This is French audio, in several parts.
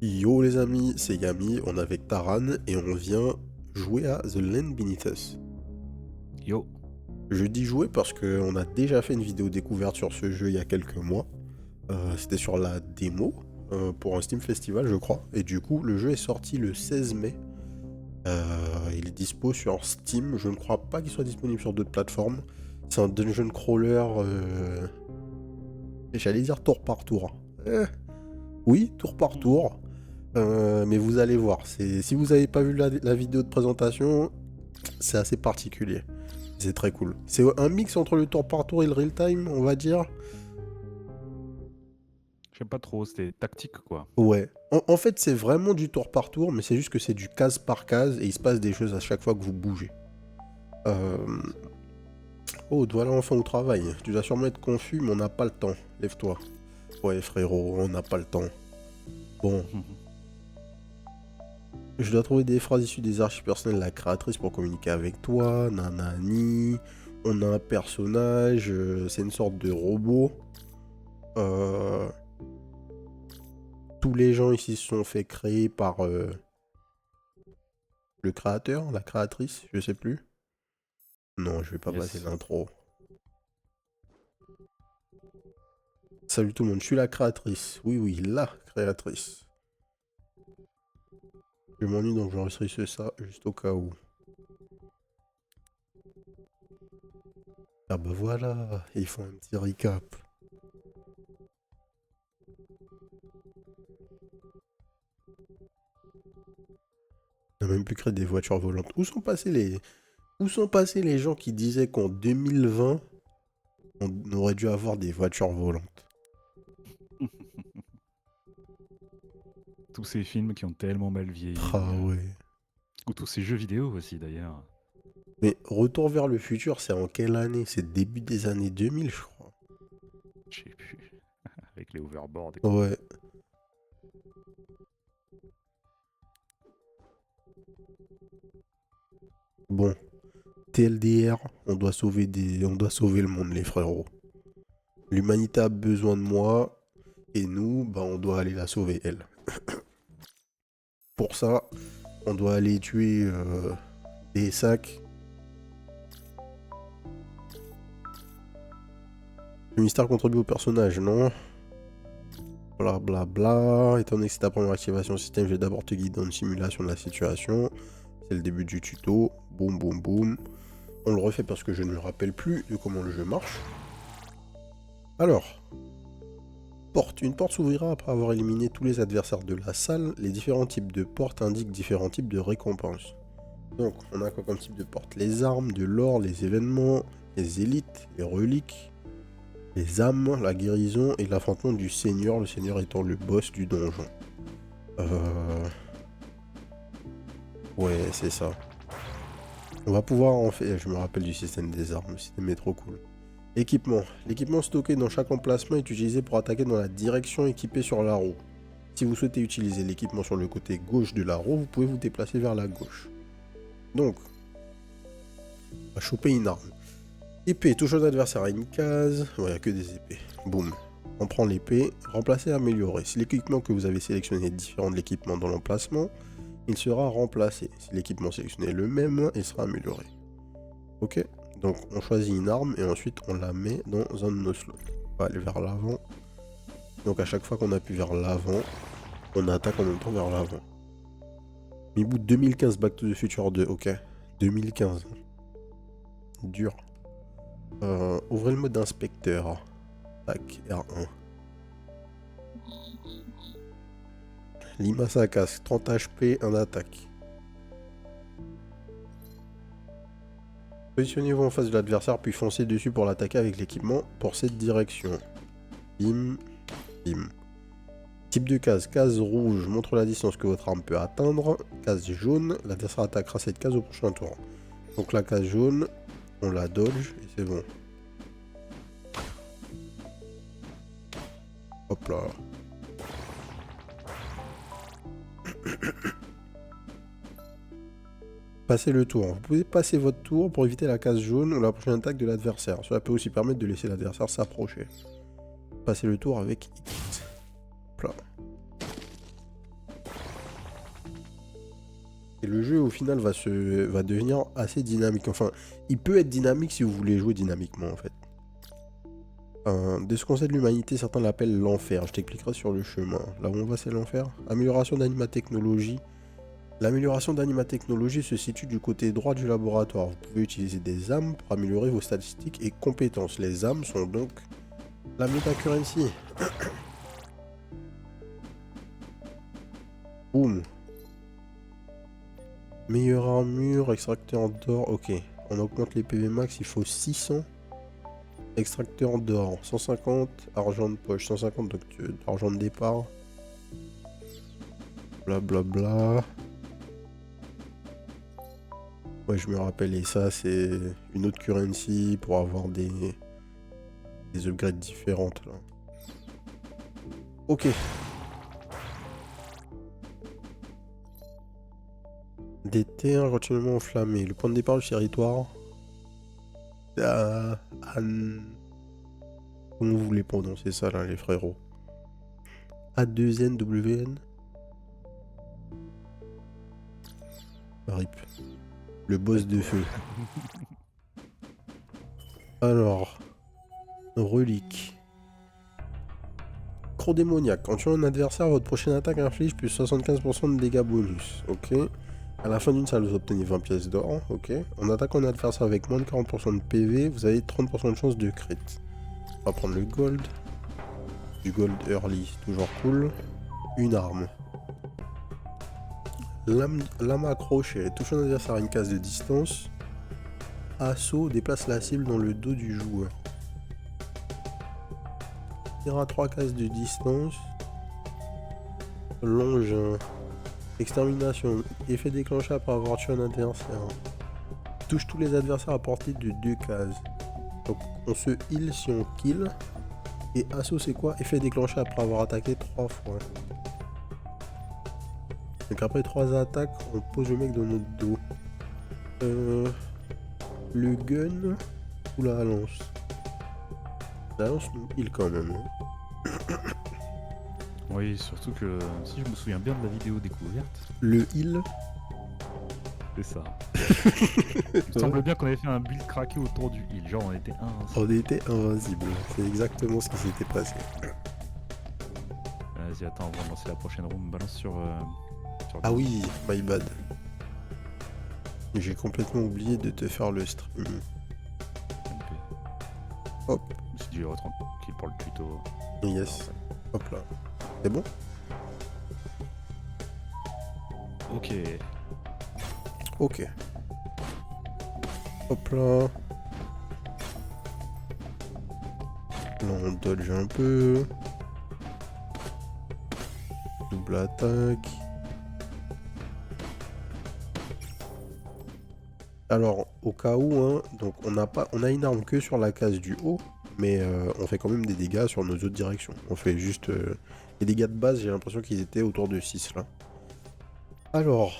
Yo les amis, c'est Yami, on est avec Taran et on vient jouer à The Land Beneath Us. Yo, Je dis jouer parce qu'on a déjà fait une vidéo découverte sur ce jeu il y a quelques mois. C'était sur la démo pour un Steam Festival je crois. Et du coup le jeu est sorti le 16 mai. Il est dispo sur Steam, je ne crois pas qu'il soit disponible sur d'autres plateformes. C'est un dungeon crawler, j'allais dire tour par tour. Oui, tour par tour. Mais vous allez voir, si vous n'avez pas vu la vidéo de présentation, c'est assez particulier. C'est très cool. C'est un mix entre le tour par tour et le real time, on va dire. j'aime pas trop, c'était tactique quoi. Ouais. En fait, c'est vraiment du tour par tour, mais c'est juste que c'est du case par case et il se passe des choses à chaque fois que vous bougez. Euh... Oh, voilà enfin au travail. Tu dois sûrement être confus, mais on n'a pas le temps. Lève-toi. Ouais, frérot, on n'a pas le temps. Bon, je dois trouver des phrases issues des archives personnelles de la créatrice pour communiquer avec toi. Nanani. On a un personnage, c'est une sorte de robot. Euh, tous les gens ici se sont fait créer par le créateur, la créatrice, je sais plus. Non, je vais pas passer Yes. l'intro. Salut tout le monde, je suis la créatrice. Oui, oui, la créatrice. Je m'ennuie donc j'enregistre ça juste au cas où. Ah bah voilà, ils font un petit recap. On a même pu créer des voitures volantes. Où sont passés les gens qui disaient qu'en 2020, on aurait dû avoir des voitures volantes? Tous ces films qui ont tellement mal Ah vieilli. ouais. Ou tous ces jeux vidéo aussi d'ailleurs. Mais Retour vers le futur, c'est en quelle année? C'est début des années 2000, je crois. Je sais plus. Avec les overboards et Ouais. compagnie. Bon. TLDR, on doit sauver le monde, les frérots. L'humanité a besoin de moi, et nous, bah, on doit aller la sauver, elle. Pour ça, on doit aller tuer des sacs. Le mystère contribue au personnage, non? Blablabla. Bla bla. Étant donné que c'est ta première activation système, je vais d'abord te guider dans une simulation de la situation. C'est le début du tuto. Boum, boum, boum. On le refait parce que je ne me rappelle plus de comment le jeu marche. Alors, porte. Une porte s'ouvrira après avoir éliminé tous les adversaires de la salle. Les différents types de portes indiquent différents types de récompenses. Donc, on a quoi comme type de porte? Les armes, de l'or, les événements, les élites, les reliques, les âmes, la guérison et l'affrontement du seigneur. Le seigneur étant le boss du donjon. Ouais, c'est ça. On va pouvoir en fait... Je me rappelle du système des armes. Le système est trop cool. Équipement. L'équipement stocké dans chaque emplacement est utilisé pour attaquer dans la direction équipée sur la roue. Si vous souhaitez utiliser l'équipement sur le côté gauche de la roue, vous pouvez vous déplacer vers la gauche. Donc, on va choper une arme. Épée, touche un adversaire à une case. Ouais, il n'y a que des épées. Boum. On prend l'épée. Remplacer, améliorer. Si l'équipement que vous avez sélectionné est différent de l'équipement dans l'emplacement, il sera remplacé. Si l'équipement sélectionné est le même, il sera amélioré. Ok. Donc on choisit une arme et ensuite on la met dans un de nos slots. On va aller vers l'avant. Donc à chaque fois qu'on appuie vers l'avant, on attaque en même temps vers l'avant. Mibout 2015 Back to the Future 2, ok. 2015. Dur. Ouvrez le mode inspecteur. Tac, R1. Lima sa casque, 30 HP, 1 attaque. Positionnez-vous en face de l'adversaire puis foncez dessus pour l'attaquer avec l'équipement pour cette direction. Bim, bim. Type de case. Case rouge montre la distance que votre arme peut atteindre. Case jaune, l'adversaire attaquera cette case au prochain tour. Donc la case jaune, on la dodge et c'est bon. Hop là. Passez le tour. Vous pouvez passer votre tour pour éviter la case jaune ou la prochaine attaque de l'adversaire. Cela peut aussi permettre de laisser l'adversaire s'approcher. Passez le tour avec X. Hop là. Et le jeu, au final, va devenir assez dynamique. Enfin, il peut être dynamique si vous voulez jouer dynamiquement, en fait. De ce concept de l'humanité, certains l'appellent l'enfer. Je t'expliquerai sur le chemin. Là où on va, c'est l'enfer. Amélioration d'animatechnologie. L'amélioration d'animatechnologie se situe du côté droit du laboratoire. Vous pouvez utiliser des âmes pour améliorer vos statistiques et compétences. Les âmes sont donc la metacurrency. Boum. Meilleure armure, extracteur d'or. Ok. On augmente les PV max, il faut 600. Extracteur d'or, 150. Argent de poche, 150 donc argent de départ. Blablabla. Ouais, je me rappelle. Et ça, c'est une autre currency pour avoir des upgrades différentes. Là. Ok. Des terres continuellement enflammées. Le point de départ du territoire. Comment vous voulez prononcer ça là, les frérots? A2NWN. RIP. Le boss de feu. Alors. Relique. Croc démoniaque. Quand tu as un adversaire, votre prochaine attaque inflige plus 75% de dégâts bonus. Ok. À la fin d'une salle, vous obtenez 20 pièces d'or. Ok. En attaquant un adversaire avec moins de 40% de PV, vous avez 30% de chance de crit. On va prendre le gold. Du gold early, toujours cool. Une arme. Lame à crochet. Touche un adversaire à une case de distance. Assaut déplace la cible dans le dos du joueur. Tire à 3 cases de distance. Longin. Extermination. Effet déclenché après avoir tué un adversaire. Touche tous les adversaires à portée de 2 cases. Donc on se heal si on kill. Et assaut c'est quoi? Effet déclenché après avoir attaqué 3 fois. Donc après 3 attaques, on pose le mec dans notre dos. Le gun ou la lance? La lance nous heal quand même. Oui, surtout que si je me souviens bien de la vidéo découverte, Le heal. c'est ça. Il me semble bien qu'on avait fait un build craqué autour du heal, genre on était invincible. On était invincible. C'est exactement ce qui s'était passé. Vas-y, attends, on va lancer la prochaine room. Balance sur Ah oui, my bad. J'ai complètement oublié de te faire le stream. MP. Hop. C'est du tranquille pour le tuto. Yes. Hop là. C'est bon? Ok. Ok. Hop là. Là on dodge un peu. Double attaque. Alors, au cas où, hein, donc on a une arme que sur la case du haut, mais on fait quand même des dégâts sur nos autres directions. On fait juste les dégâts de base, j'ai l'impression qu'ils étaient autour de 6 là. Alors,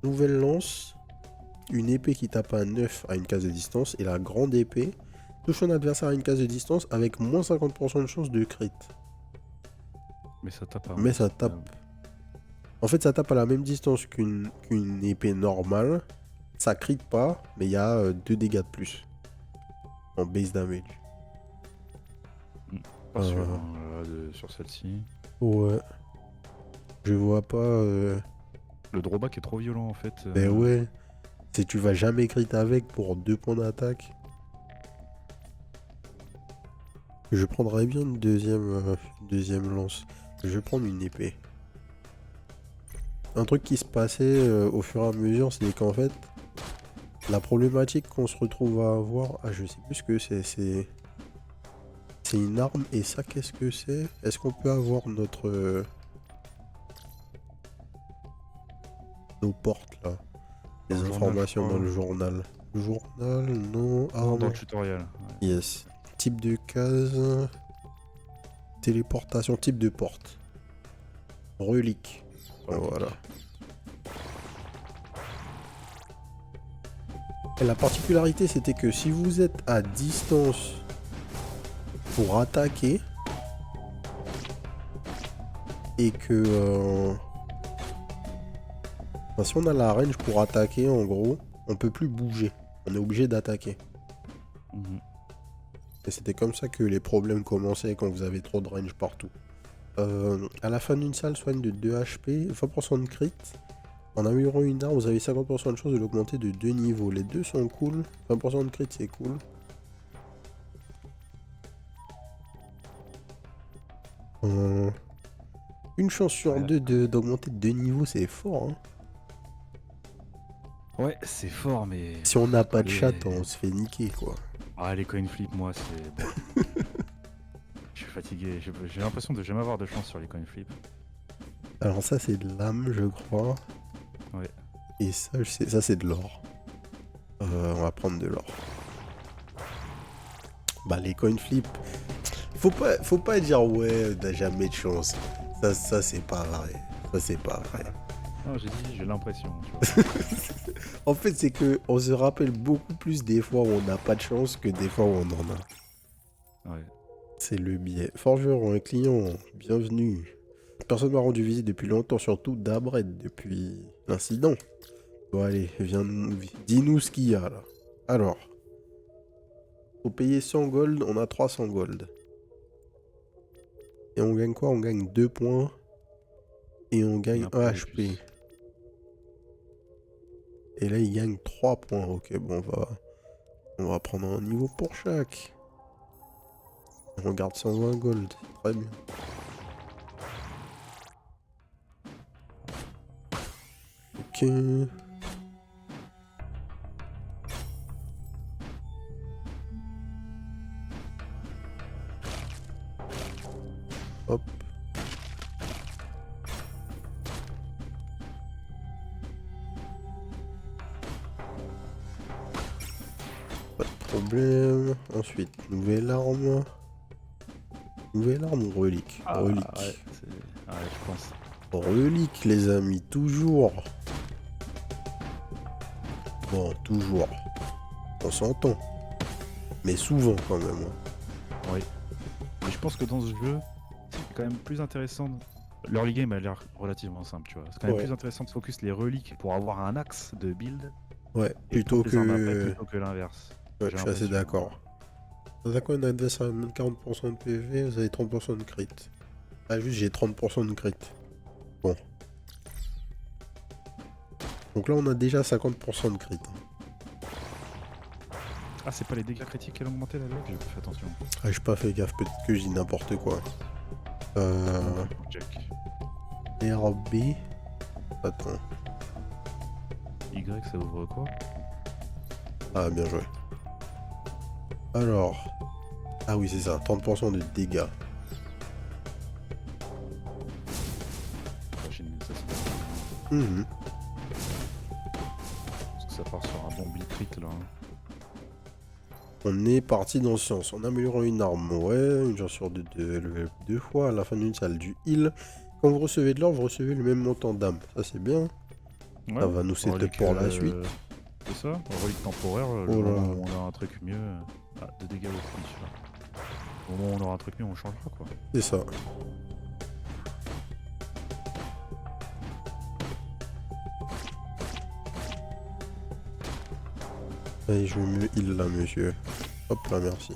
nouvelle lance, une épée qui tape à 9 à une case de distance, et la grande épée touche un adversaire à une case de distance avec moins 50% de chance de crit. Mais ça tape à Mais ça tape. En fait, ça tape à la même distance qu'une épée normale. Ça crit pas, mais il y a 2 dégâts de plus. En base damage. Pas sûr, hein, sur celle-ci. Ouais. Je vois pas... Le drawback est trop violent en fait. Ben ouais. Si tu vas jamais crit avec pour 2 points d'attaque. Je prendrais bien une deuxième lance. Je vais prendre une épée. Un truc qui se passait au fur et à mesure, c'est qu'en fait, la problématique qu'on se retrouve à avoir... Ah, je sais plus ce que c'est. C'est une arme. Et ça, qu'est-ce que c'est? Est-ce qu'on peut avoir notre... nos portes, là? Les informations dans le journal. Journal, non. Ah, Dans non. le tutoriel. Ouais. Yes. Type de case. Téléportation, type de porte. Relique. Voilà. Et la particularité, c'était que si vous êtes à distance pour attaquer et que Enfin, si on a la range pour attaquer, en gros, on peut plus bouger. On est obligé d'attaquer. Mhm. Et c'était comme ça que les problèmes commençaient quand vous avez trop de range partout. À la fin d'une salle, soigne de 2 HP, 20% de crit. En améliorant une arme, vous avez 50% de chance de l'augmenter de 2 niveaux. Les deux sont cool. 20% de crit, c'est cool. Une chance sur Ouais. deux d'augmenter de 2 niveaux, c'est fort. Hein. Ouais, c'est fort, mais. Si on n'a pas de Allez. chat, on se fait niquer, quoi. Ah, les coin flip, moi, c'est. Bon. Je suis fatigué. J'ai l'impression de jamais avoir de chance sur les coin flip. Alors ça, c'est de l'âme, je crois. Ouais. Et ça, je sais, ça, c'est de l'or. On va prendre de l'or. Bah, les coin flip. Faut pas dire, ouais, t'as jamais de chance. Ça c'est pas vrai. Ça, c'est pas vrai. Non, j'ai dit, j'ai l'impression, tu vois. En fait, c'est que on se rappelle beaucoup plus des fois où on n'a pas de chance que des fois où on en a. Ouais. C'est le biais. Forgeron, un client, bienvenue. Personne m'a rendu visite depuis longtemps, surtout Dabred depuis l'incident. Bon allez, viens, dis-nous ce qu'il y a là. Alors, faut payer 100 gold, on a 300 gold. Et on gagne quoi? On gagne 2 points. Et on Et gagne un 1 point de HP. plus. Et là, il gagne 3 points. Ok, bon, on va prendre un niveau pour chaque. On garde 120 gold. Très bien. Ok. Hop. Pas de problème. Ensuite, nouvelle arme. Nouvelle arme ou relique? Ah, Relique. ouais, je pense. Relique, les amis, toujours. Bon, toujours. On s'entend. Mais souvent, quand même. Hein. Oui. Mais je pense que dans ce jeu, c'est quand même plus intéressant. L'early game a l'air relativement simple, tu vois. C'est quand même Ouais. plus intéressant de focus les reliques pour avoir un axe de build Ouais, et plutôt prendre les armes après que... plutôt que l'inverse. Ouais, J'ai je suis assez l'impression. d'accord. Vous avez quoi, un adversaire avec 40% de PV, vous avez 30% de crit. Ah, juste, j'ai 30% de crit. Bon. Donc là, on a déjà 50% de crit. Ah, c'est pas les dégâts critiques qui ont augmenté la lèvre? J'ai pas fait attention. Ah, j'ai pas fait gaffe, peut-être que je dis n'importe quoi. Check. RB. Attends. Y, ça ouvre quoi? Ah, bien joué. Alors. Ah oui, c'est ça, 30% de dégâts. Ça, Mhm. parce que ça part sur un bon build crit là. Hein. On est parti dans science. En améliorant une arme, ouais, une chance sur level 2 fois à la fin d'une salle du heal. Quand vous recevez de l'or, vous recevez le même montant d'âme. Ça, c'est bien. Ouais. Ça va nous setup pour la suite. C'est ça, relique temporaire, le Oh là. moment où on a un truc mieux. Ah, de dégâts aussi, tu vois. Au moment où on aura un truc mieux, on changera quoi. C'est ça. Allez, je me heal là, monsieur. Hop là, merci.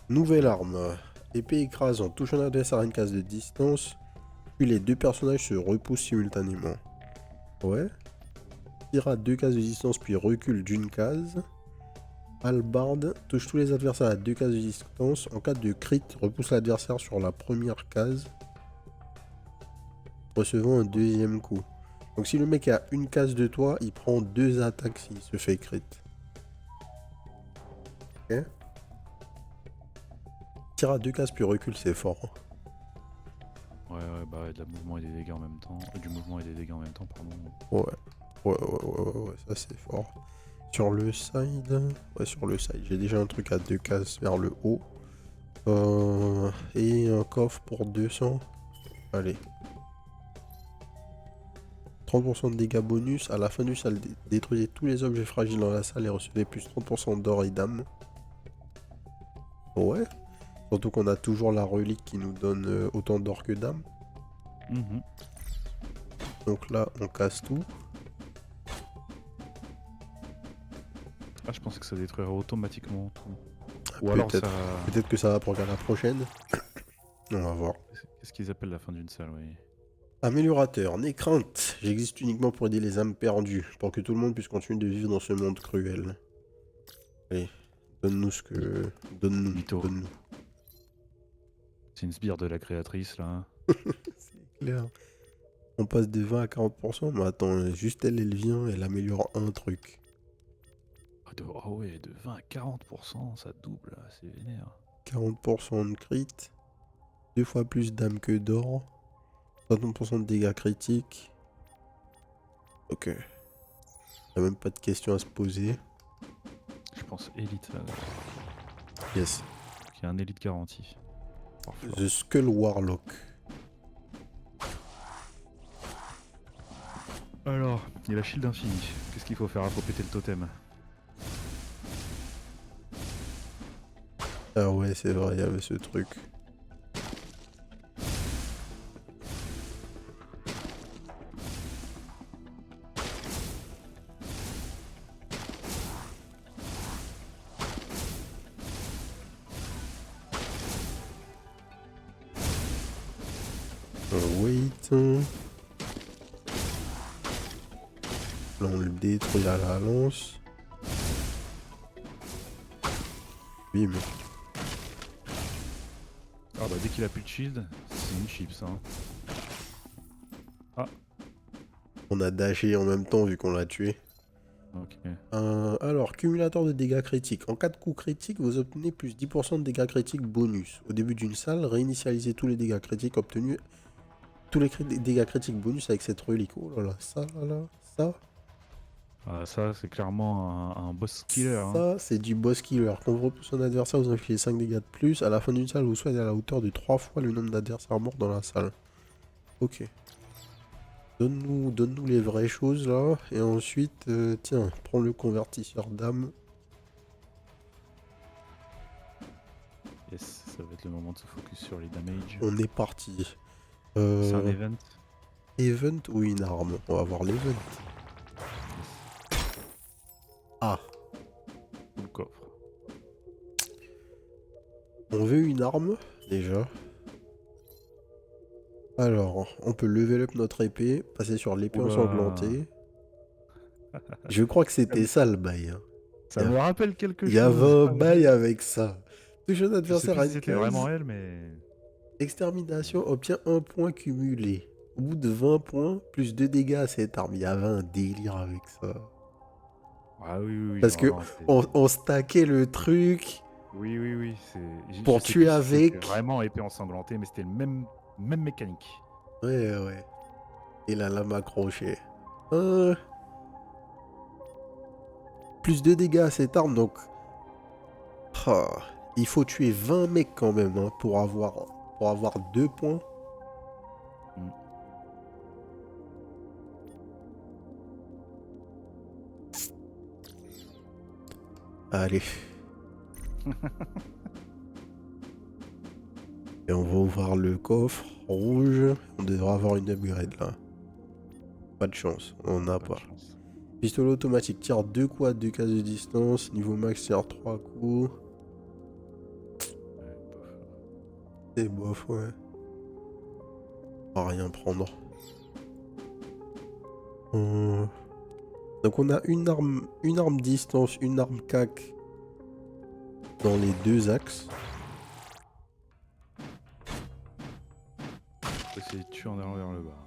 Nouvelle arme. Épée écrasante. Touche un adversaire à une case de distance. Puis les deux personnages se repoussent simultanément. Ouais. Tire à 2 cases de distance puis recule d'une case. Halbarde. Touche tous les adversaires à 2 cases de distance. En cas de crit, repousse l'adversaire sur la première case. Recevant un deuxième coup. Donc si le mec est à une case de toi, il prend 2 attaques s'il se fait crit. Ok. Tire à 2 cases puis recule, c'est fort. Ouais, bah ouais, de la mouvement et des dégâts en même temps. Du mouvement et des dégâts en même temps, pardon. Ouais, ça c'est fort. Sur le side, ouais, sur le side, j'ai déjà un truc à 2 cases vers le haut. Et un coffre pour 200. Allez. 30% de dégâts bonus. À la fin du salle, détruisez tous les objets fragiles dans la salle et recevez plus 30% d'or et d'âme. Ouais. Surtout qu'on a toujours la relique qui nous donne autant d'or que d'âme. Mhm. Donc là, on casse tout. Ah, je pensais que ça détruirait automatiquement tout. Ah, Ou alors ça... Peut-être que ça va pour la prochaine. On va voir. Qu'est-ce qu'ils appellent la fin d'une salle, oui. Améliorateur, n'aie crainte. J'existe uniquement pour aider les âmes perdues, pour que tout le monde puisse continuer de vivre dans ce monde cruel. Allez, donne-nous ce que... Donne-nous, Mytho. donne-nous. C'est une sbire de la créatrice, là. C'est clair. On passe de 20 à 40%, mais attends, juste elle vient, elle améliore un truc. Ah ouais, de 20 à 40%, ça double, là, c'est vénère. 40% de crit, 2 fois plus d'âme que d'or, 60% de dégâts critiques. Ok. Y'a même pas de question à se poser. Je pense élite, là. Yes. Il y a un élite garanti. The Skull Warlock. Alors, il y a la shield infini. Qu'est-ce qu'il faut faire? Il faut péter le totem. Ah ouais, c'est vrai, il y avait ce truc. Wait. Là, on le détruit à la lance. Oui, mais... Ah bah dès qu'il a plus de shield, c'est une chips, hein. On a dashé en même temps vu qu'on l'a tué. Ok. Alors, cumulateur de dégâts critiques. En cas de coup critique, vous obtenez plus 10% de dégâts critiques bonus. Au début d'une salle, réinitialisez tous les dégâts critiques obtenus. Tous les dégâts critiques bonus avec cette relique. Oh là là, ça, là, là, ça. Ah, ça, c'est clairement un boss killer. Hein. Ça, c'est du boss killer. Quand vous repoussez son adversaire, vous infligez 5 dégâts de plus. À la fin d'une salle, vous soignez à la hauteur de 3 fois le nombre d'adversaires morts dans la salle. Ok. Donne-nous les vraies choses là. Et ensuite, tiens, prends le convertisseur d'âme. Yes, ça va être le moment de se focus sur les damages. On est parti. C'est un event. Event ou une arme? On va voir l'event. Ah, Tout le coffre. on veut une arme déjà. Alors, on peut level up notre épée, passer sur l'épée Oula. ensanglantée. Je crois que c'était ça le bail. Hein. Ça me rappelle quelque chose. Il y avait un bail avec ça. Touche un Je sais adversaire plus à si une c'était case. vraiment elle, mais... Extermination obtient un point cumulé. Au bout de 20 points, plus 2 dégâts à cette arme. Il y avait un délire avec ça. Ah oui, oui, oui. Parce que on stackait le truc. Oui, oui, oui. Pour tuer avec. Vraiment épée ensanglantée, mais c'était le même mécanique. Ouais, ouais. Et la lame accrochée. Plus 2 dégâts à cette arme, donc... Ah, il faut tuer 20 mecs quand même hein, pour avoir 2 points. Allez. Et on va ouvrir le coffre rouge. On devrait avoir une upgrade là. Pas de chance, on n'a pas. Pistolet automatique, tire 2 coups à 2 cases de distance. Niveau max, tire 3 coups. C'est bof, ouais. On va rien prendre. Donc on a une arme distance, une arme cac dans les 2 axes. Faut essayer de tuer en allant vers le bas.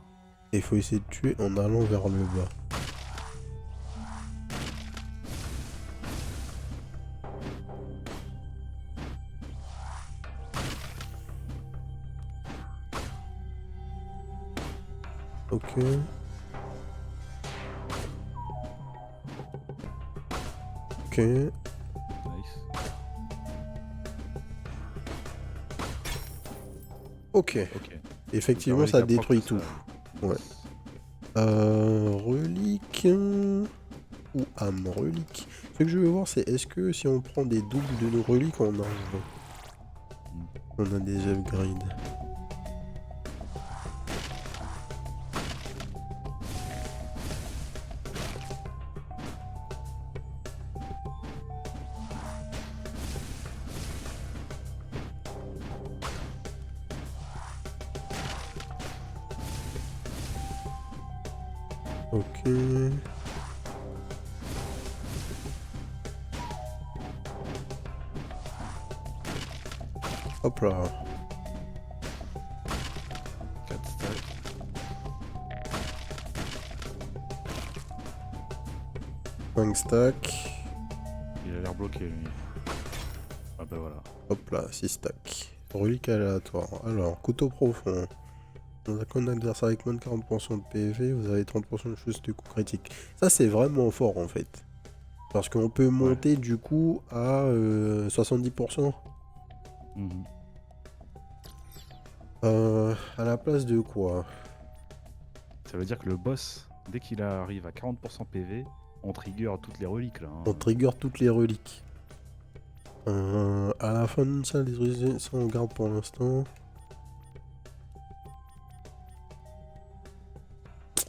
Et il faut essayer de tuer en allant vers le bas. Ok. Ok. Nice. Ok. Effectivement, ça détruit tout. Ouais. Relique ou âme relique. Ce que je veux voir, c'est est-ce que si on prend des doubles de nos reliques, on a des upgrades. Ok. Hop là. 4 stacks. 5 stacks. Il a l'air bloqué lui. Ah bah voilà. Hop là, 6 stacks. Relique aléatoire. Alors, couteau profond. Dans un adversaire avec moins de 40% de PV, vous avez 30% de chance de coup critique. Ça, c'est vraiment fort en fait. Parce qu'on peut monter du coup à 70%. Mhm. À la place de quoi? Ça veut dire que le boss, dès qu'il arrive à 40% PV, on trigger toutes les reliques là. Hein. On trigger toutes les reliques. À la fin de ça, les reliques, ça on garde pour l'instant.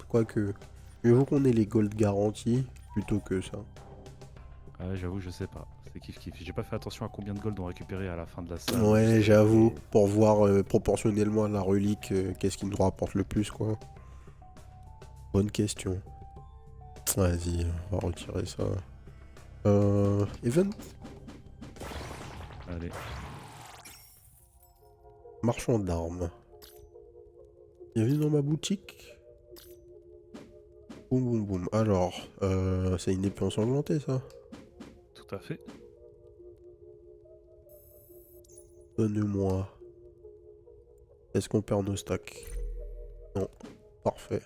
Quoique, mieux vaut qu'on ait les gold garanties plutôt que ça. Ah, j'avoue, je sais pas. C'est kiff kiff. J'ai pas fait attention à combien de gold on récupérait à la fin de la salle. Ouais, juste j'avoue, et- pour voir proportionnellement à la relique, qu'est-ce qui nous rapporte le plus, quoi. Bonne question. Vas-y, on va retirer ça. Event, Allez. marchand d'armes. Bienvenue dans ma boutique. Boum boum boum. Alors, c'est une épée ensanglantée, ça. Tout à fait. Donne-moi. Est-ce qu'on perd nos stacks? Non. Parfait.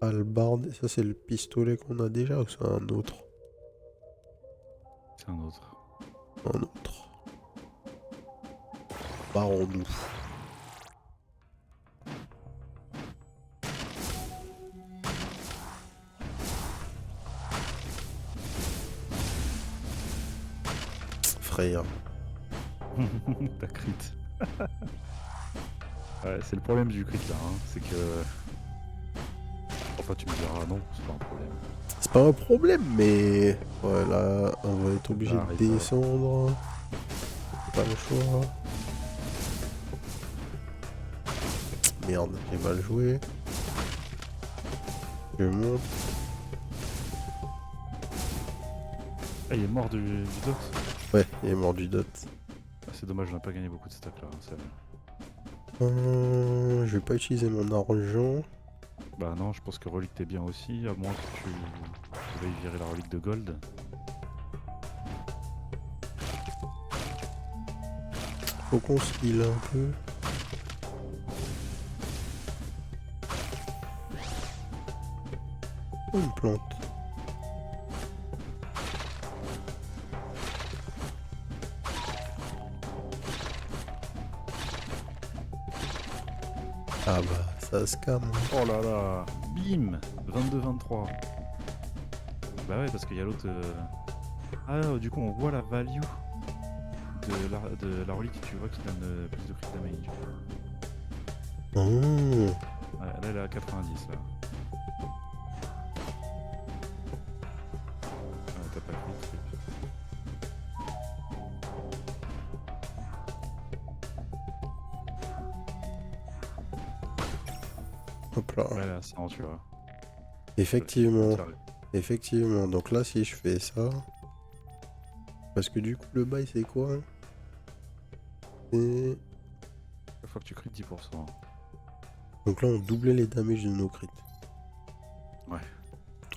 Hallebarde, ça c'est le pistolet qu'on a déjà ou c'est un autre? C'est un autre. Un autre. Barrons-nous. Frère. T'as crit. Ouais, c'est le problème du crit là. Hein. C'est que. Enfin, tu me diras, non, c'est pas un problème. C'est pas un problème, mais voilà, on va être obligé Ça de arrive, descendre. Pas le choix. Merde, j'ai mal joué. Je monte. Ah, il est mort du dot. Ouais, il est mort du dot. Ah, c'est dommage, on n'a pas gagné beaucoup de stacks là. Hein, ça... Je vais pas utiliser mon argent. Bah non, je pense que relique t'es bien aussi, à moins que tu veuilles virer la relique de gold. Faut qu'on se heal un peu. Oh, une plante. Ah bah, ça se calme. Oh là là, bim 22-23. Bah ouais, parce qu'il y a l'autre... Ah, du coup, on voit la value de la relique, tu vois, qui donne plus de crit damage. Oh. Ouais, là, elle est à 90, là. Ah, t'as pas pris le truc. Hop là. Ouais, là, 100, tu vois. Effectivement. Ça arrive. Effectivement. Donc là, si je fais ça... Parce que du coup, le bail, c'est quoi? C'est... Chaque fois que tu crit 10%. Donc là, on doublait les damages de nos crits. Ouais.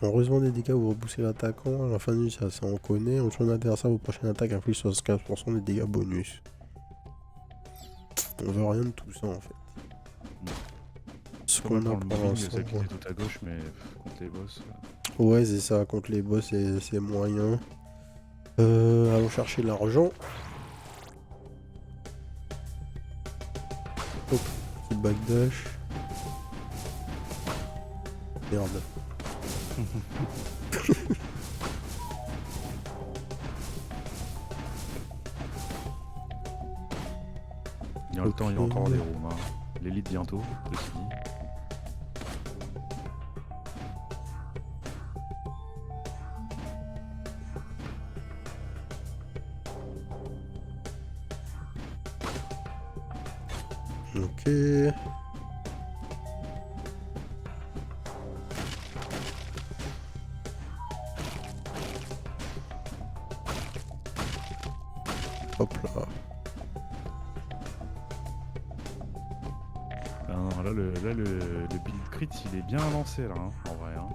Heureusement des dégâts, vous repoussez l'attaquant. À la fin du ça on connaît. En tuant l'adversaire, vos prochaines attaques infligent 75% des dégâts bonus. On veut rien de tout ça en fait. Ce Comme qu'on a pour le pour moving, l'instant. celle qui était tout à gauche, mais contre les boss... Ouais, c'est ça. Contre les boss, c'est moyen. Allons chercher l'argent. Hop, petit backdash. Merde. Il y a le temps, il y a encore des rooms. Hein. L'élite bientôt, ceci dit. Ok. Hop là. Ah non, là, le build crit, il est bien lancé, là, hein, en vrai. Hein.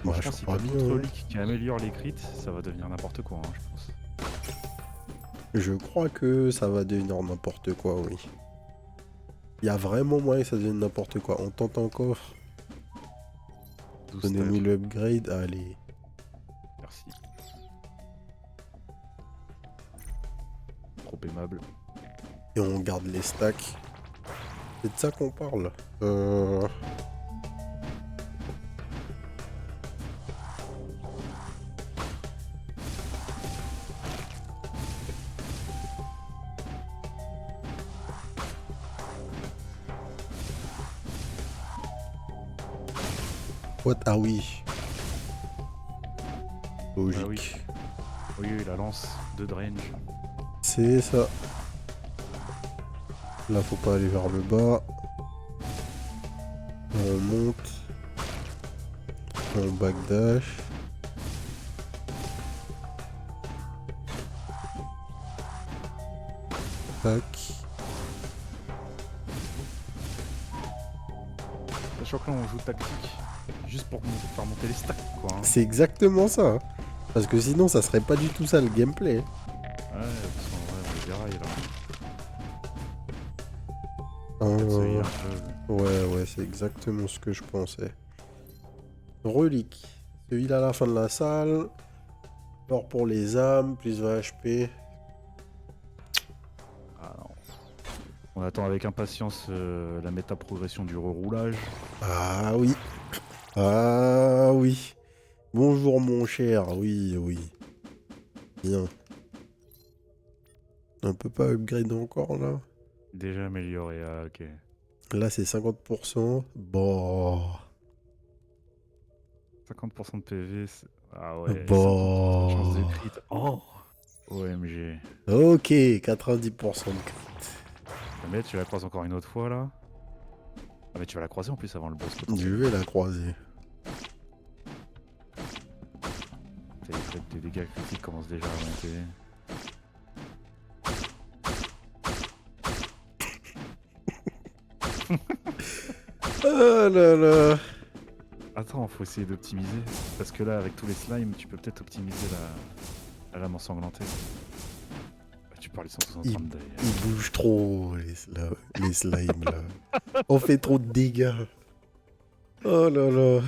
Bah, je Franchement, si crois t'as bien. d'autres Hein. reliques qui améliorent les crits, ça va devenir n'importe quoi, hein, je pense. Je crois que ça va devenir n'importe quoi, oui. Il y a vraiment moyen que ça devienne n'importe quoi. On tente encore. 12 Donnez-nous stacks. l'upgrade. Allez. Merci. Trop aimable. Et on garde les stacks. C'est de ça qu'on parle. What? Ah oui. Logique. Ah oui. Oui, oui, la lance de range. C'est ça. Là, faut pas aller vers le bas. On monte. On backdash. Tac. Sachant que là, on joue tactique. Juste pour faire monter les stacks, quoi. Hein. C'est exactement ça. Hein. Parce que sinon, ça serait pas du tout ça le gameplay. Ouais, parce qu'en vrai, on est déraille, là. Euh, Un peu. ouais, c'est exactement ce que je pensais. Relique. Celui-là à la fin de la salle. Or pour les âmes, plus 20 HP. Ah non. On attend avec impatience la méta-progression du reroulage. Ah oui. Ah oui. Bonjour mon cher. Oui, oui. Bien. On peut pas upgrade encore là. Déjà amélioré, ah ok. Là c'est 50%. Bon. 50% de PV, ah ouais, 50% de chance de Bon. crit. Oh OMG. Ok, 90% de crit. Mais tu la croises encore une autre fois là. Ah mais tu vas la croiser en plus avant le boss. Je vais la croiser. Les dégâts critiques commencent déjà à monter. Oh là là. Attends, faut essayer d'optimiser. Parce que là, avec tous les slimes, tu peux peut-être optimiser la lame ensanglantée. Ah, tu parles, ils sont tous en train de die. Ils bougent trop, les slimes là. On fait trop de dégâts. Oh là là.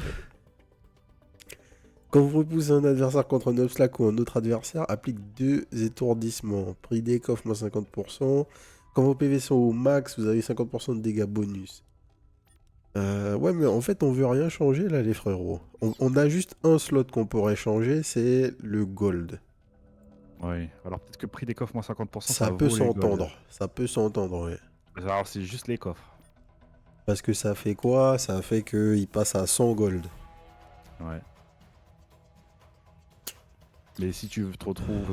Quand vous repoussez un adversaire contre un obstacle ou un autre adversaire, applique 2 étourdissements. Prix des coffres moins 50%. Quand vos PV sont au max, vous avez 50% de dégâts bonus. Ouais, mais en fait, on veut rien changer là, les frérots. On a juste un slot qu'on pourrait changer, c'est le gold. Oui, alors peut-être que prix des coffres moins 50%, Ça ça peut vaut les gold. s'entendre. Ça peut s'entendre, ouais. Alors c'est juste les coffres. Parce que ça fait quoi? Ça fait qu'il passe à 100 gold. Ouais. Mais si tu te retrouves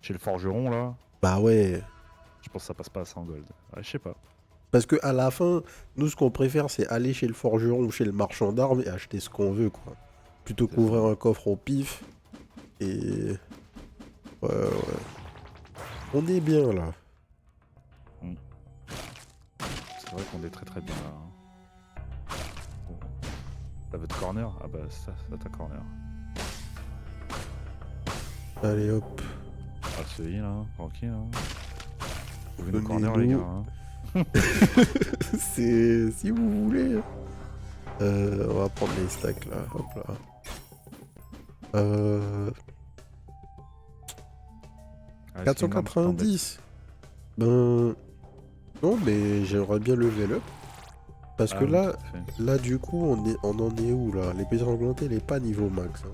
chez le forgeron là, Bah ouais. je pense que ça passe pas à 100 gold. Ouais, je sais pas. Parce que à la fin, nous ce qu'on préfère c'est aller chez le forgeron ou chez le marchand d'armes et acheter ce qu'on veut quoi. Plutôt qu'ouvrir un coffre au pif. Et... Ouais. On est bien là. C'est vrai qu'on est très bien là. Hein. Bon. T'as votre corner? Ah bah ça ta corner. Allez hop. Ah celui là, tranquille. Hein. Vous voulez nos Donnez-nous. corners les gars hein. C'est... Si vous voulez. On va prendre les stacks là. Hop là. Ah, 490. Ben... Non mais j'aimerais bien level up. Parce que là du coup on en est où là? L'épée sanglantée elle est pas niveau max. Hein.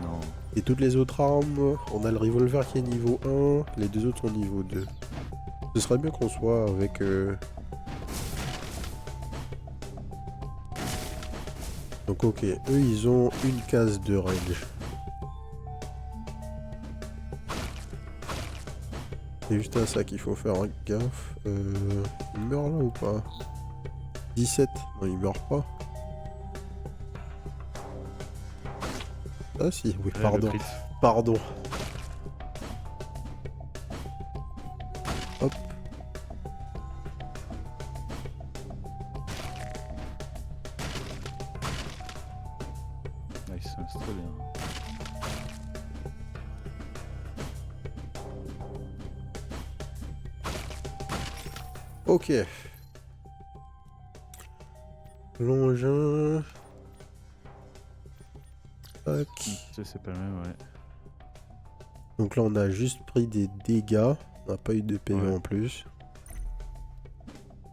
Non. Et toutes les autres armes, on a le revolver qui est niveau 1, les deux autres sont niveau 2. Ce serait bien qu'on soit avec... Donc ok, eux ils ont une case de range. C'est juste à ça qu'il faut faire gaffe. Il meurt là ou pas? 17, non il meurt pas. Ah si, oui, Ouais, pardon. le crit. Pardon. Hop. Nice, c'est très bien. Ok. L'engin. Tac. Ça, c'est pas le même, ouais. Donc là, on a juste pris des dégâts. On n'a pas eu de PV Ouais. en plus.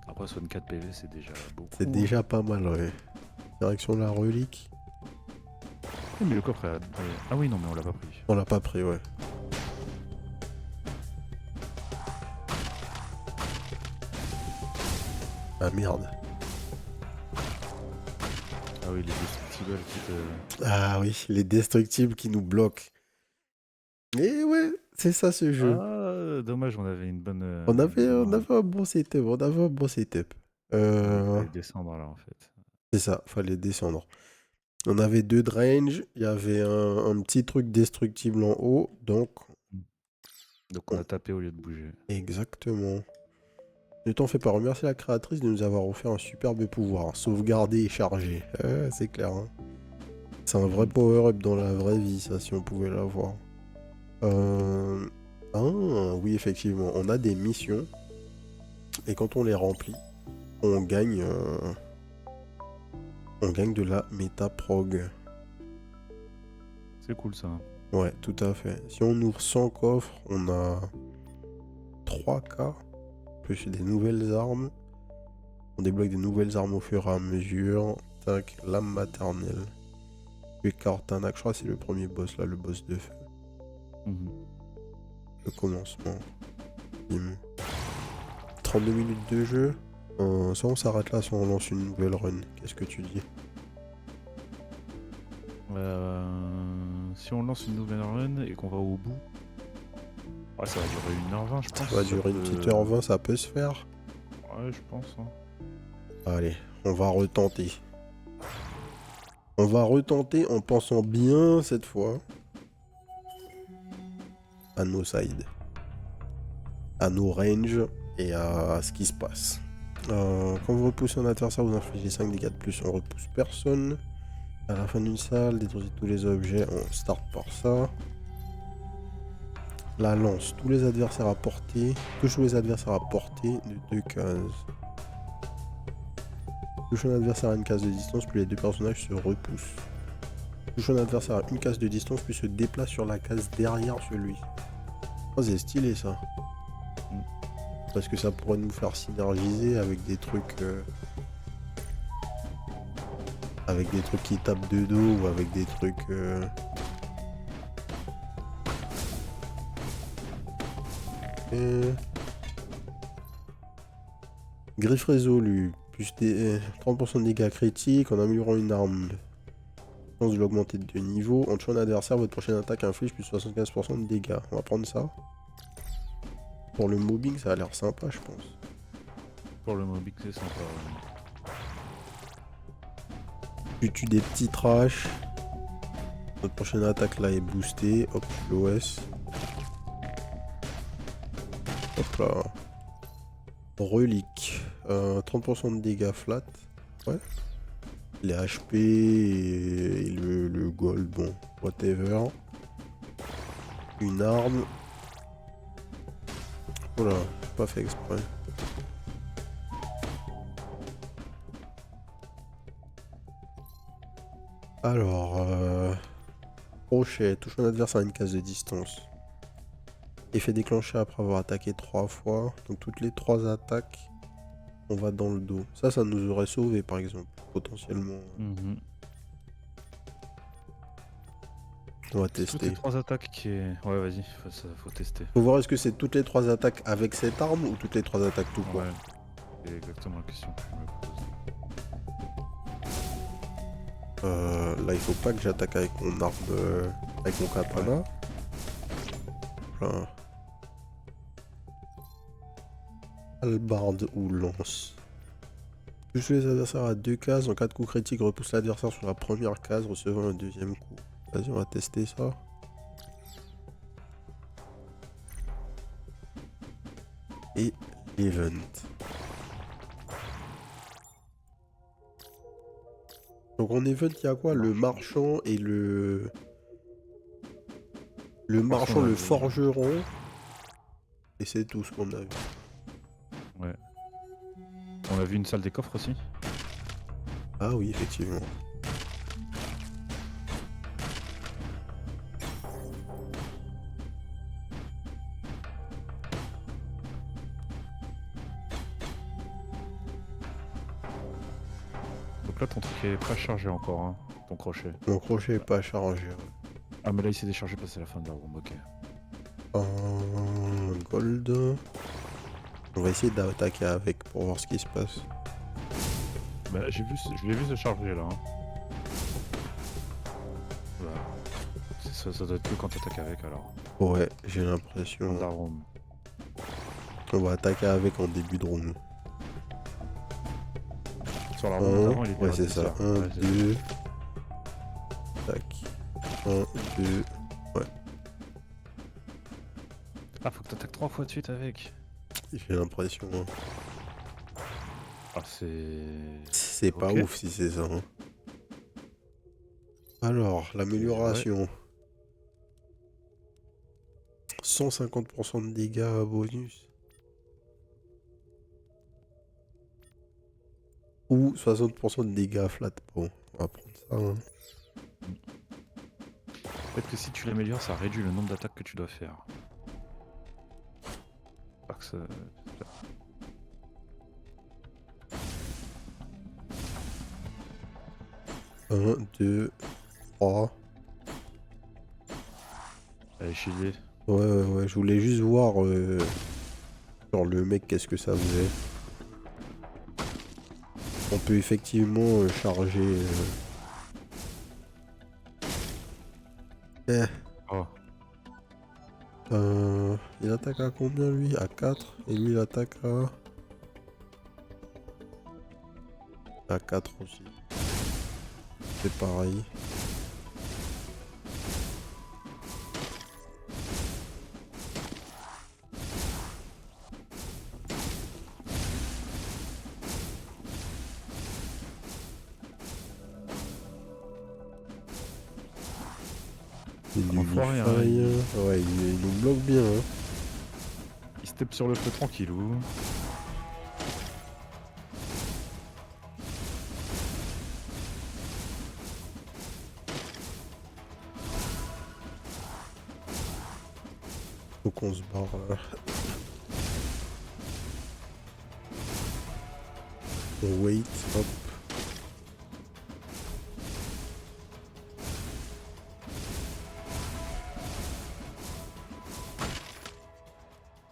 Après, 64 PV, c'est déjà beaucoup. C'est déjà pas mal, ouais. Direction la relique. Oh, mais le coffre a... Ah oui, non, mais on l'a pas pris. On l'a pas pris, ouais. Ah merde. Ah oui, les destructibles qui te... Ah oui, les destructibles qui nous bloquent. Et ouais, c'est ça ce jeu. Ah, dommage, on avait une bonne... On avait un bon setup, on avait un bon setup. Il fallait descendre là, en fait. C'est ça, fallait descendre. On avait 2 de range, il y avait un petit truc destructible en haut, donc... Donc on a tapé au lieu de bouger. Exactement. Ne t'en fais pas, remercie la créatrice de nous avoir offert un superbe pouvoir. Sauvegarder et charger. C'est clair, hein. C'est un vrai power-up dans la vraie vie, ça, si on pouvait l'avoir. Ah, oui, effectivement. On a des missions. Et quand on les remplit, on gagne de la méta-prog. C'est cool ça. Ouais, tout à fait. Si on ouvre 100 coffres, on a 3K. Plus des nouvelles armes. On débloque des nouvelles armes au fur et à mesure. Tac, lame maternelle. Puis Kartanak, je crois que c'est le premier boss là, le boss de feu. Le commencement. Bim. 32 minutes de jeu. Ça on s'arrête là, si on lance une nouvelle run. Qu'est-ce que tu dis? Si on lance une nouvelle run et qu'on va au bout, ouais, ça va durer 1h20 je pense. Ça va durer une petite heure 20, ça peut se faire. Ouais, je pense. Hein. Allez, on va retenter. On va retenter en pensant bien cette fois à nos sides, à nos ranges et à ce qui se passe. Quand vous repoussez un adversaire, vous infligez 5 dégâts de plus. On repousse personne. À la fin d'une salle, détruisez tous les objets. On start par ça. La lance, tous les adversaires à portée. Touche tous les adversaires à portée de 2 cases. Touche un adversaire à une case de distance, puis les deux personnages se repoussent. Touche un adversaire à une case de distance, puis se déplace sur la case derrière celui. Oh, c'est stylé ça. Parce que ça pourrait nous faire synergiser avec des trucs... avec des trucs qui tapent de dos ou avec des trucs... Griffe résolue. Plus des 30% de dégâts critiques en améliorant une arme. Chance de l'augmenter de 2 niveaux. En tuant un adversaire, votre prochaine attaque inflige plus 75% de dégâts. On va prendre ça. Pour le mobbing, ça a l'air sympa, je pense. Pour le mobbing, c'est sympa. Tu tues des petits trash. Notre prochaine attaque là est boostée. Hop, l'OS. Hop là. Relique. 30% de dégâts flat. Ouais. Les HP et le gold, bon, whatever. Une arme. Voilà, pas fait exprès. Alors, crochet, touche un adversaire à une case de distance. Effet déclenché après avoir attaqué 3 fois. Donc toutes les 3 attaques, on va dans le dos. Ça nous aurait sauvé par exemple, potentiellement. On va tester. Toutes les 3 attaques qui est... Ouais, vas-y, faut tester. Faut voir est-ce que c'est toutes les 3 attaques avec cette arme ou toutes les 3 attaques tout court. Ouais, c'est exactement la question que je me pose. Là il faut pas que j'attaque avec mon arme, avec mon katana. Ouais. Voilà. Hallebarde ou lance. Touche les adversaires à 2 cases. En cas de coup critique, repousse l'adversaire sur la première case, recevant un deuxième coup. Vas-y, on va tester ça. et l'event. Donc en event, il y a quoi? Le marchand et le... Le marchand, le forgeron. Et c'est tout ce qu'on a vu. Ouais. On a vu une salle des coffres aussi. Ah oui, effectivement. Donc là, ton truc est pas chargé encore, hein, ton crochet. Mon crochet est pas chargé. Ah, mais là, il s'est déchargé parce que c'est la fin de la room, ok. Gold. On va essayer d'attaquer avec pour voir ce qui se passe. Bah, je l'ai vu se charger là. Hein. Voilà. Ça doit être que quand t'attaques avec alors. Ouais, j'ai l'impression. Dans la room. On va attaquer avec en début de round. Sur la room d'avant, il était Ouais, c'est ça. 1, 2. Tac. 1, 2. Ouais. Ah, faut que t'attaques 3 fois de suite avec. J'ai l'impression. Hein. Ah, c'est... C'est pas ouf si c'est ça. Hein. Alors, l'amélioration. 150% de dégâts bonus. Ou 60% de dégâts flat. Bon, on va prendre ça. Hein. Peut-être que si tu l'améliores, ça réduit le nombre d'attaques que tu dois faire. Pas que ça... 1, 2, 3. Allez, shieldé. Ouais, je voulais juste voir genre le mec, qu'est-ce que ça faisait. On peut effectivement charger... Oh. Il attaque à combien lui? À 4. Et lui il attaque à 4 aussi. C'est pareil. Il nous Enfoiré, hein, ouais, il nous bloque bien. Hein. Il step sur le feu tranquillou. Faut qu'on se barre là. On wait, hop.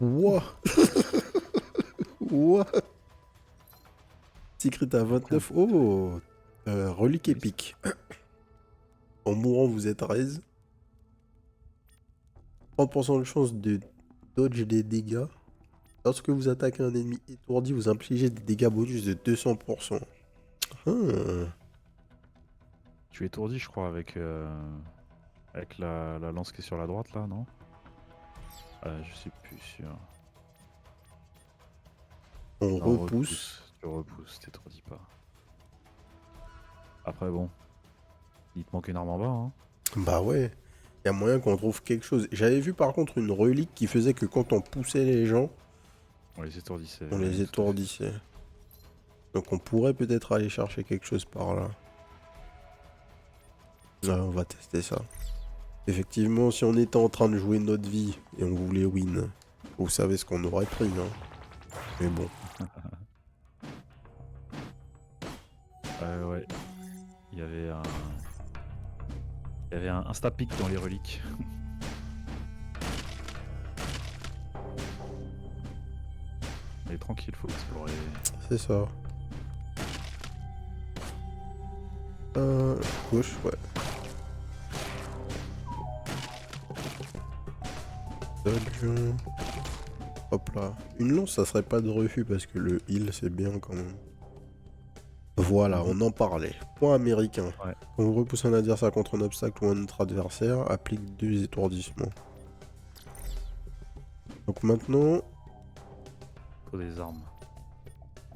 Wouah. Wouah. Secret à 29. Oh, relique épique. En mourant, vous êtes raise. 30% de chance de dodge des dégâts. Lorsque vous attaquez un ennemi étourdi, vous infligez des dégâts bonus de 200%. Tu es étourdi, je crois, avec la lance qui est sur la droite, là, non? Je suis plus sûr. On repousse. Tu repousses, t'étourdis pas. Après, bon. Il te manque une arme en bas, hein. Bah ouais. Il y a moyen qu'on trouve quelque chose. J'avais vu par contre une relique qui faisait que quand on poussait les gens, On les étourdissait. on les étourdissait. Donc on pourrait peut-être aller chercher quelque chose par là. Ouais, on va tester ça. Effectivement, si on était en train de jouer notre vie et on voulait win, vous savez ce qu'on aurait pris, hein. Mais bon. Ouais. Il y avait un... Il y avait un insta-pick dans les reliques. Mais tranquille, faut explorer. C'est ça. Gauche, ouais. Dodge. Hop là. Une lance, ça serait pas de refus parce que le heal, c'est bien quand même. Voilà, on en parlait. Point américain. Ouais. Quand vous repoussez un adversaire contre un obstacle ou un autre adversaire, applique 2 étourdissements. Donc maintenant, Faut des armes.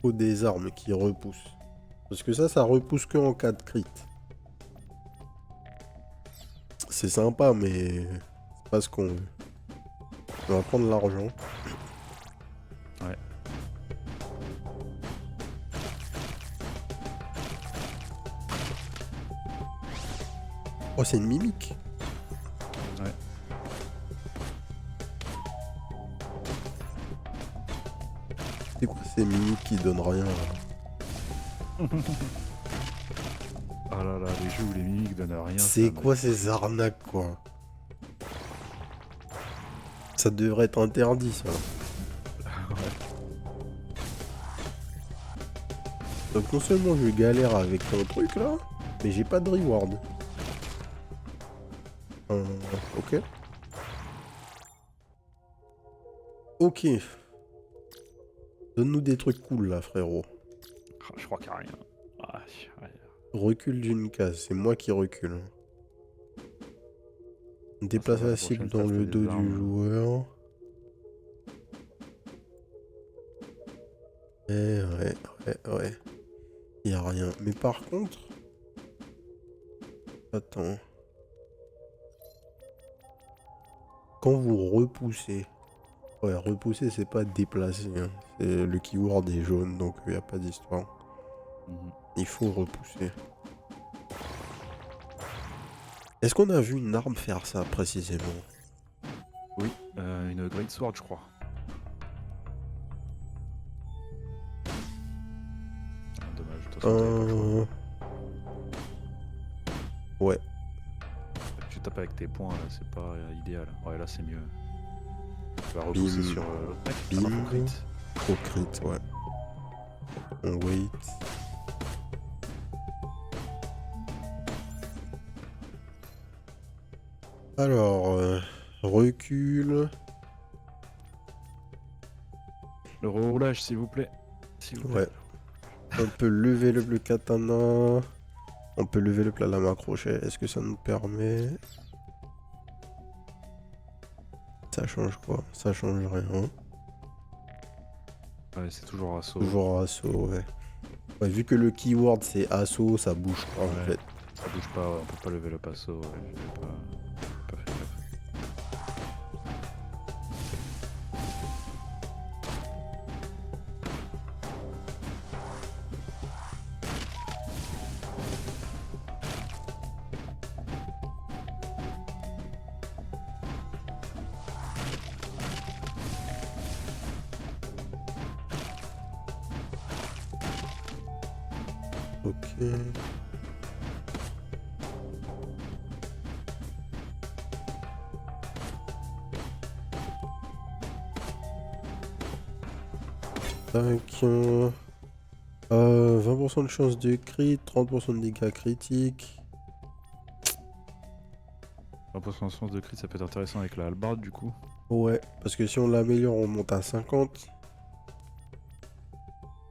Faut des armes qui repoussent. Parce que ça repousse que en cas de crit. C'est sympa, mais c'est pas ce qu'on veut. On va prendre l'argent. Ouais. Oh, c'est une mimique. Ouais. C'est quoi ces mimiques qui donnent rien là? Ah là là, les jeux où les mimiques donnent rien. C'est ça quoi ces arnaques, quoi? Ça devrait être interdit, ça. Donc non seulement je galère avec ton truc là, mais j'ai pas de reward. Ok. Ok. Donne-nous des trucs cool là, frérot. Ah, je crois qu'il n'y a rien. Ah, ouais. Recule d'une case, c'est moi qui recule. Déplace va, la la cible prochaine dans fois, je le fais dos des du armes. joueur. Ouais. Y a rien. Mais par contre... Attends. Quand vous repoussez... Ouais, repousser, c'est pas déplacer. Hein. Le keyword est jaune, donc il n'y a pas d'histoire. Il faut repousser. Est-ce qu'on a vu une arme faire ça précisément? Oui, une Great Sword, je crois. Ah, dommage, de toute façon, t'avais pas le choix. Ouais. Tu tapes avec tes poings, là, c'est pas idéal. Ouais, là, c'est mieux. Tu vas repousser Bim. sur l'autre mec. Bim. Ah non, faut crit. Au crit, ouais. On wait. Alors, recul. Le roulage, s'il vous plaît. S'il vous plaît. Ouais. On peut lever le katana. On peut lever le lame crochet. Est-ce que ça nous permet? Ça change quoi? Ça change rien. Ouais, c'est toujours assaut. Toujours assaut, ouais. Ouais, vu que le keyword c'est assaut, ça bouge pas en fait. Ça bouge pas, on peut pas lever le passo. Ouais, j'ai pas fait gaffe. Ok. Tac. 20% de chance de crit, 30% de dégâts critiques. 20% de chance de crit, ça peut être intéressant avec la hallebarde du coup. Ouais, parce que si on l'améliore, on monte à 50.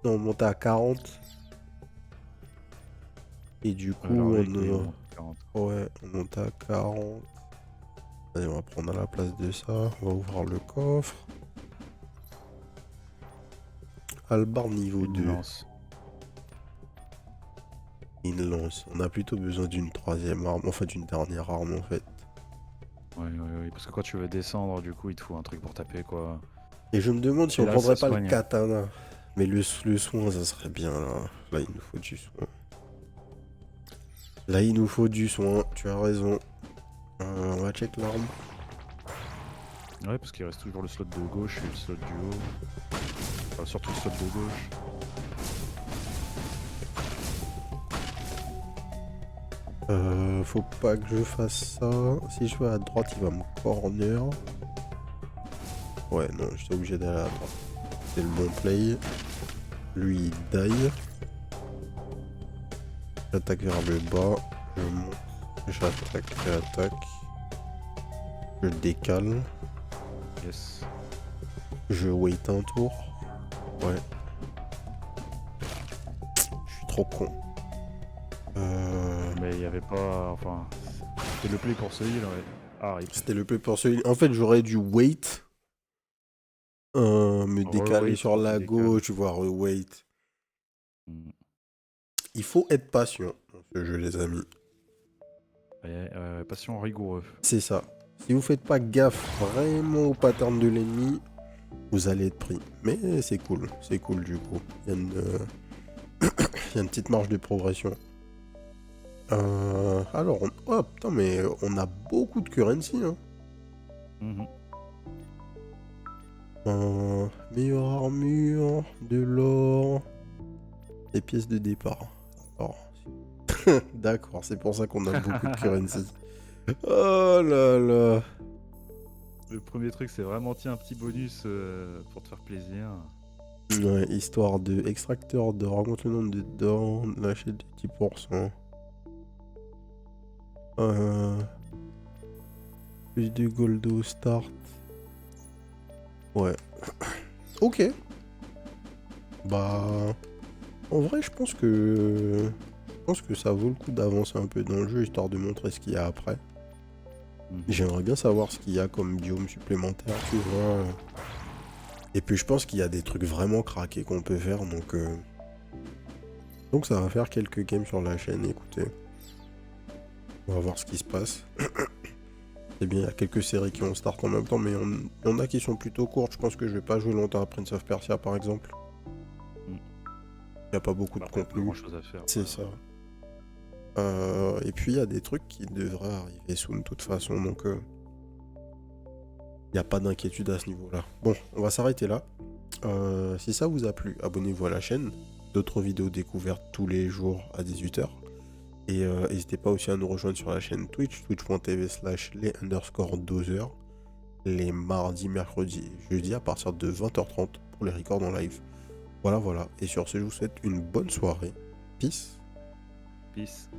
Non, on monte à 40. Et du coup, Ouais, on monte à 40. Allez, on va prendre à la place de ça. On va ouvrir le coffre. Hallebarde niveau 2. Lance. Une lance. On a plutôt besoin d'une troisième arme. Enfin, d'une dernière arme en fait. Ouais, parce que quand tu veux descendre, du coup, il te faut un truc pour taper quoi. Et je me demande si Et on là, prendrait ça pas soigne. le katana. Mais le soin, ça serait bien là. Là, il nous faut du soin. Là, il nous faut du soin. Tu as raison. On va check l'arme. Ouais, parce qu'il reste toujours le slot de gauche et le slot du haut. Enfin, surtout le slot de gauche. Faut pas que je fasse ça. Si je vais à droite, il va me corner. Ouais, non, j'étais obligé d'aller à droite. C'est le bon play. Lui, il die. J'attaque vers le bas. Je monte. J'attaque. Je décale. Yes. Je wait un tour. Ouais. Je suis trop con. Mais il y avait pas. Enfin. C'était le play pour celui-là, ouais. Ah, C'était le play pour celui. En fait, j'aurais dû wait. Me décaler Re-wait sur quand tu la décales. gauche, voire wait. Mm. Il faut être patient dans ce jeu, les amis. Patient rigoureux. C'est ça. Si vous faites pas gaffe vraiment au pattern de l'ennemi, vous allez être pris. Mais c'est cool du coup. Il y a une petite marge de progression. Oh putain, mais on a beaucoup de currency, hein. Mhm. Meilleure armure, de l'or, des pièces de départ. D'accord. D'accord, c'est pour ça qu'on a beaucoup de currency. Oh là là. Le premier truc, c'est vraiment tiens un petit bonus pour te faire plaisir. Ouais, histoire de extracteur d'or, augmente le nombre de d'or, lâcher de 10%. Plus de gold au start. Ouais. Ok. Bah, en vrai, je pense que ça vaut le coup d'avancer un peu dans le jeu, histoire de montrer ce qu'il y a après. Mhm. J'aimerais bien savoir ce qu'il y a comme biome supplémentaire, tu vois. Et puis je pense qu'il y a des trucs vraiment craqués qu'on peut faire, donc ça va faire quelques games sur la chaîne, écoutez. On va voir ce qui se passe. C'est bien, il y a quelques séries qui ont start en même temps, mais il y en a qui sont plutôt courtes. Je pense que je vais pas jouer longtemps à Prince of Persia, par exemple. Mm. Il n'y a pas beaucoup de Après, pas contenu. grand chose à faire. C'est Ouais, ça. ouais. Et puis il y a des trucs qui devraient arriver soon de toute façon, donc il n'y a pas d'inquiétude à ce niveau-là. Bon, on va s'arrêter là. Si ça vous a plu, abonnez-vous à la chaîne. D'autres vidéos découvertes tous les jours à 18h. Et n'hésitez pas aussi à nous rejoindre sur la chaîne Twitch, twitch.tv/les_doseurs, les mardis, mercredis et jeudis à partir de 20h30 pour les records en live. Voilà. Et sur ce, je vous souhaite une bonne soirée. Peace. Peace.